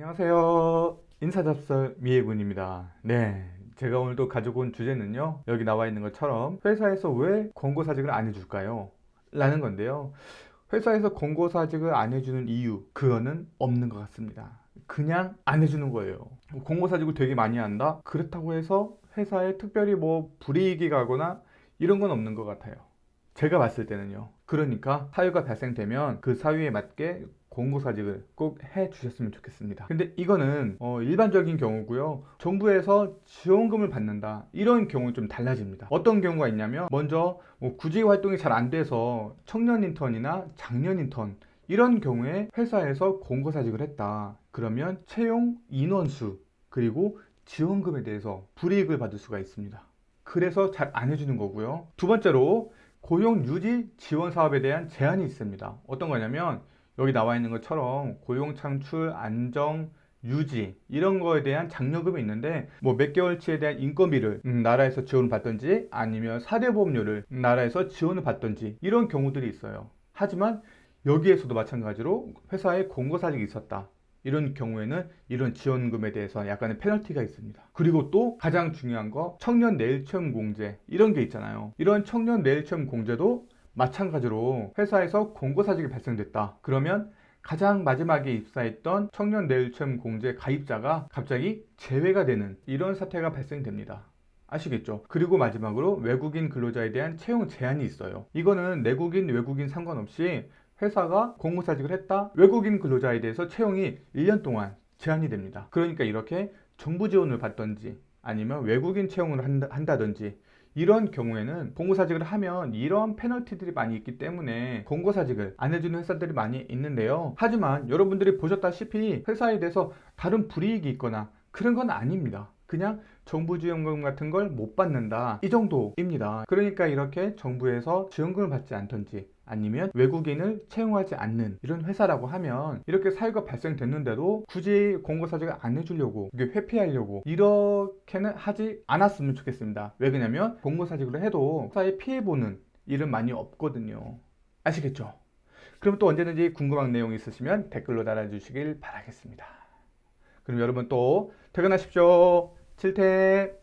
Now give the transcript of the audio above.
안녕하세요. 인사잡설 미혜군입니다. 네, 제가 오늘도 가지고 온 주제는요, 여기 나와 있는 것처럼 회사에서 왜 권고사직을 안 해줄까요? 라는 건데요. 회사에서 권고사직을 안 해주는 이유, 그거는 없는 것 같습니다. 그냥 안 해주는 거예요. 권고사직을 되게 많이 한다? 그렇다고 해서 회사에 특별히 뭐 불이익이 가거나 이런 건 없는 것 같아요. 제가 봤을 때는요. 그러니까 사유가 발생되면 그 사유에 맞게 공고사직을 꼭 해주셨으면 좋겠습니다. 근데 이거는 일반적인 경우고요. 정부에서 지원금을 받는다. 이런 경우는 좀 달라집니다. 어떤 경우가 있냐면 먼저 구직 활동이 잘 안 돼서 청년 인턴이나 장년 인턴 이런 경우에 회사에서 공고사직을 했다. 그러면 채용 인원수 그리고 지원금에 대해서 불이익을 받을 수가 있습니다. 그래서 잘 안 해주는 거고요. 두 번째로 고용 유지 지원 사업에 대한 제한이 있습니다. 어떤 거냐면 여기 나와 있는 것처럼 고용 창출, 안정, 유지 이런 거에 대한 장려금이 있는데 뭐 몇 개월치에 대한 인건비를 나라에서 지원을 받든지 아니면 사대보험료를 나라에서 지원을 받든지 이런 경우들이 있어요. 하지만 여기에서도 마찬가지로 회사에 공고사직이 있었다. 이런 경우에는 이런 지원금에 대해서 약간의 페널티가 있습니다. 그리고 또 가장 중요한 거 청년 내일 체험 공제 이런 게 있잖아요. 이런 청년 내일 체험 공제도 마찬가지로 회사에서 공고사직이 발생됐다. 그러면 가장 마지막에 입사했던 청년 내일 체험 공제 가입자가 갑자기 제외가 되는 이런 사태가 발생됩니다. 아시겠죠? 그리고 마지막으로 외국인 근로자에 대한 채용 제한이 있어요. 이거는 내국인, 외국인 상관없이 회사가 공고사직을 했다. 외국인 근로자에 대해서 채용이 1년 동안 제한이 됩니다. 그러니까 이렇게 정부 지원을 받든지 아니면 외국인 채용을 한다든지 이런 경우에는 공고사직을 하면 이런 페널티들이 많이 있기 때문에 공고사직을 안 해주는 회사들이 많이 있는데요. 하지만 여러분들이 보셨다시피 회사에 대해서 다른 불이익이 있거나 그런 건 아닙니다. 그냥 정부 지원금 같은 걸 못 받는다 이 정도입니다. 그러니까 이렇게 정부에서 지원금을 받지 않든지 아니면 외국인을 채용하지 않는 이런 회사라고 하면 이렇게 사유가 발생됐는데도 굳이 공고사직을 안 해주려고 이게 회피하려고 이렇게는 하지 않았으면 좋겠습니다. 왜 그러냐면 공고사직을 해도 회사에 피해보는 일은 많이 없거든요. 아시겠죠? 그럼 또 언제든지 궁금한 내용 있으시면 댓글로 달아주시길 바라겠습니다. 그럼 여러분 또 퇴근하십시오. 칠퇴.